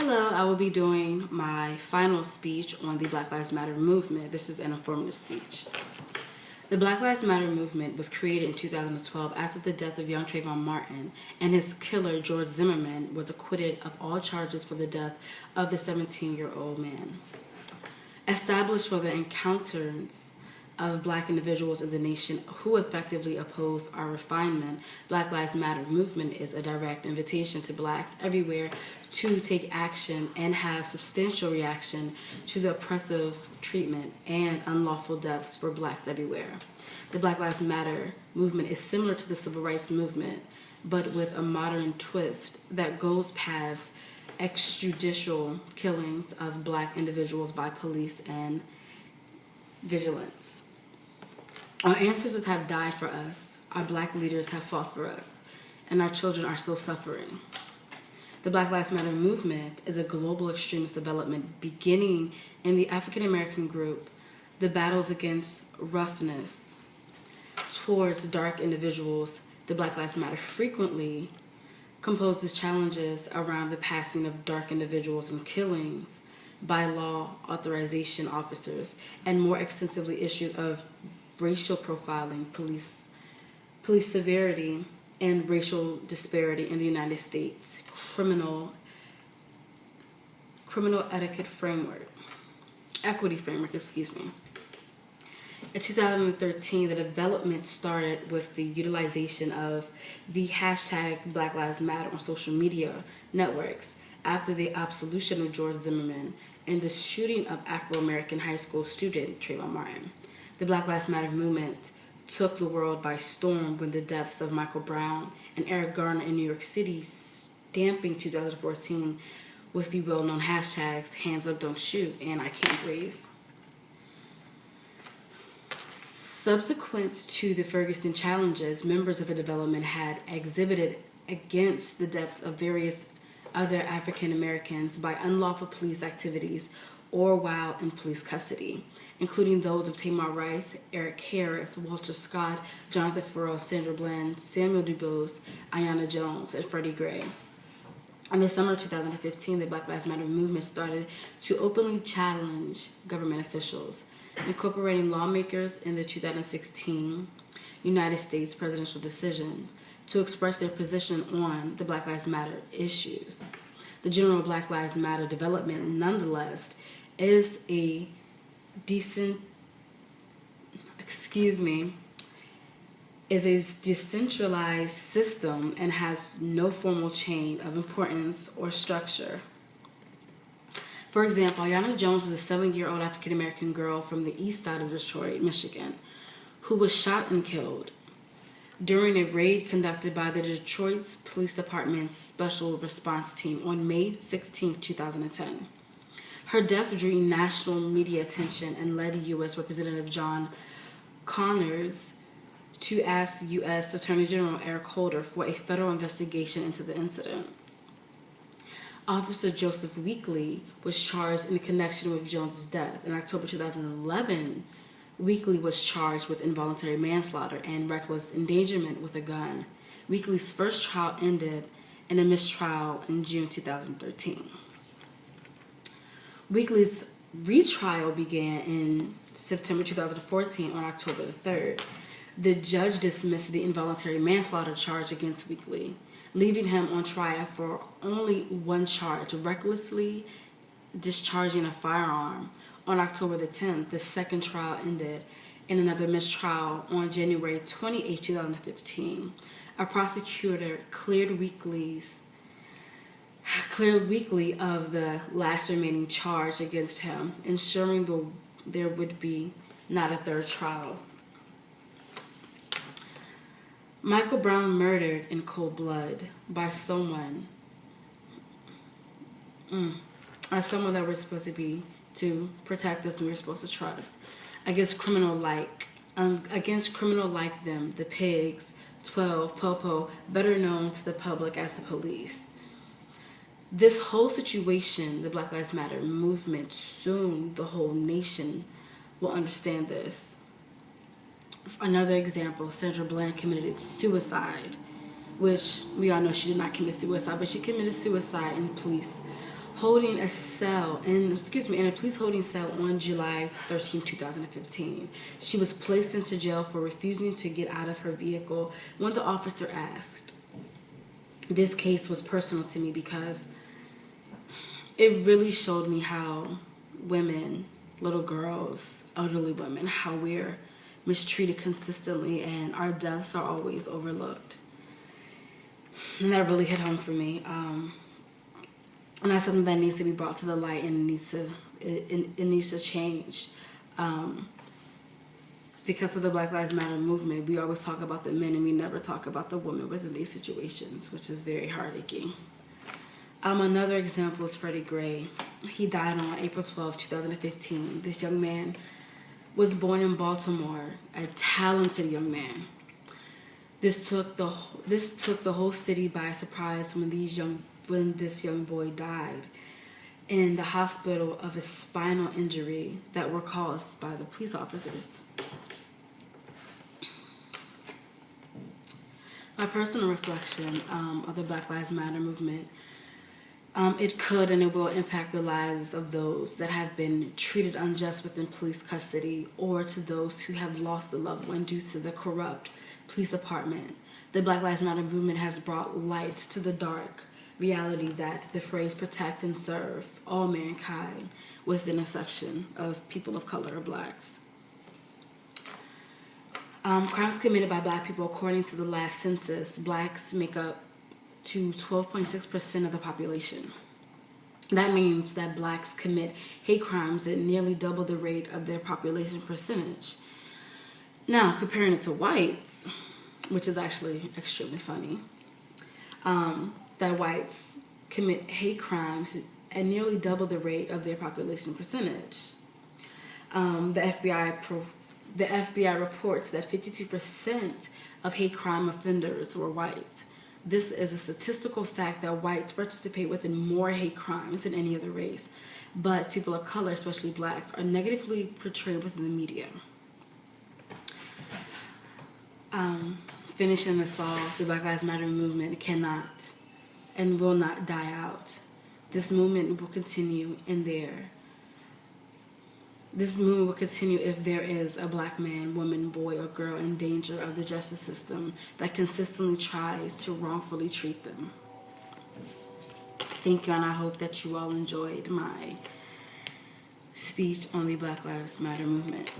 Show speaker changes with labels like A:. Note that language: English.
A: Hello, I will be doing my final speech on the Black Lives Matter movement. This is an informative speech. The Black Lives Matter movement was created in 2012 after the death of young Trayvon Martin, and his killer, George Zimmerman, was acquitted of all charges for the death of the 17-year-old man. Established for the encounters of Black individuals in the nation who effectively oppose our refinement, Black Lives Matter movement is a direct invitation to Blacks everywhere to take action and have substantial reaction to the oppressive treatment and unlawful deaths for Blacks everywhere. The Black Lives Matter movement is similar to the Civil Rights movement, but with a modern twist that goes past extrajudicial killings of Black individuals by police and vigilance. Our ancestors have died for us, our Black leaders have fought for us, and our children are still suffering. The Black Lives Matter movement is a global extremist development beginning in the African American group. The battles against roughness towards dark individuals, the Black Lives Matter frequently composes challenges around the passing of dark individuals and killings by law authorization officers, and more extensively issues of racial profiling, police severity, and racial disparity in the United States criminal etiquette framework, equity framework, excuse me. In 2013, the development started with the utilization of the hashtag Black Lives Matter on social media networks after the absolution of George Zimmerman and the shooting of Afro-American high school student Trayvon Martin. The Black Lives Matter movement took the world by storm when the deaths of Michael Brown and Eric Garner in New York City, stamping 2014 with the well-known hashtags Hands Up, Don't Shoot, and I Can't Breathe. Subsequent to the Ferguson challenges, members of the development had exhibited against the deaths of various other African Americans by unlawful police activities or while in police custody, including those of Tamir Rice, Eric Harris, Walter Scott, Jonathan Ferrell, Sandra Bland, Samuel DuBose, Aiyana Jones, and Freddie Gray. In the summer of 2015, the Black Lives Matter movement started to openly challenge government officials, incorporating lawmakers in the 2016 United States presidential decision to express their position on the Black Lives Matter issues. The general Black Lives Matter development, nonetheless, is a decentralized system and has no formal chain of importance or structure. For example, Aiyana Jones was a 7-year-old African-American girl from the east side of Detroit, Michigan, who was shot and killed during a raid conducted by the Detroit Police Department's Special Response Team on May 16, 2010. Her death drew national media attention and led U.S. Representative John Conyers to ask U.S. Attorney General Eric Holder for a federal investigation into the incident. Officer Joseph Weekley was charged in connection with Jones' death. In October 2011, Weekley was charged with involuntary manslaughter and reckless endangerment with a gun. Weekley's first trial ended in a mistrial in June 2013. Weekley's retrial began in September 2014 on October 3rd. The judge dismissed the involuntary manslaughter charge against Weekley, leaving him on trial for only one charge, recklessly discharging a firearm. On October the 10th, the second trial ended in another mistrial on January 28, 2015. A prosecutor cleared Weekley of the last remaining charge against him, ensuring there would be not a third trial. Michael Brown murdered in cold blood by someone that we're supposed to be to protect us and we're supposed to trust, against criminal like them, the pigs, 12, Popo, better known to the public as the police. This whole situation, the Black Lives Matter movement, soon the whole nation will understand this. Another example, Sandra Bland committed suicide, which we all know she did not commit suicide, but she committed suicide in police holding a cell in a police holding cell on July 13, 2015. She was placed into jail for refusing to get out of her vehicle when the officer asked. This case was personal to me because it really showed me how women, little girls, elderly women, how we're mistreated consistently and our deaths are always overlooked. And that really hit home for me. And that's something that needs to be brought to the light and it needs to change. Because of the Black Lives Matter movement, we always talk about the men and we never talk about the women within these situations, which is very heartaching. Another example is Freddie Gray. He died on April 12, 2015. This young man was born in Baltimore, a talented young man. This took the whole city by surprise when this young boy died in the hospital of a spinal injury that were caused by the police officers. My personal reflection of the Black Lives Matter movement, it could and it will impact the lives of those that have been treated unjust within police custody or to those who have lost a loved one due to the corrupt police department. The Black Lives Matter movement has brought light to the dark reality that the phrase protect and serve all mankind with an exception of people of color or blacks. Crimes committed by black people, according to the last census, blacks make up to 12.6% of the population. That means that blacks commit hate crimes at nearly double the rate of their population percentage. Now, comparing it to whites, which is actually extremely funny, that whites commit hate crimes at nearly double the rate of their population percentage. The FBI reports that 52% of hate crime offenders were white. This is a statistical fact that whites participate within more hate crimes than any other race, but people of color, especially blacks, are negatively portrayed within the media. Finishing us off, the Black Lives Matter movement cannot and will not die out. This movement will continue if there is a black man, woman, boy, or girl in danger of the justice system that consistently tries to wrongfully treat them. Thank you, and I hope that you all enjoyed my speech on the Black Lives Matter movement.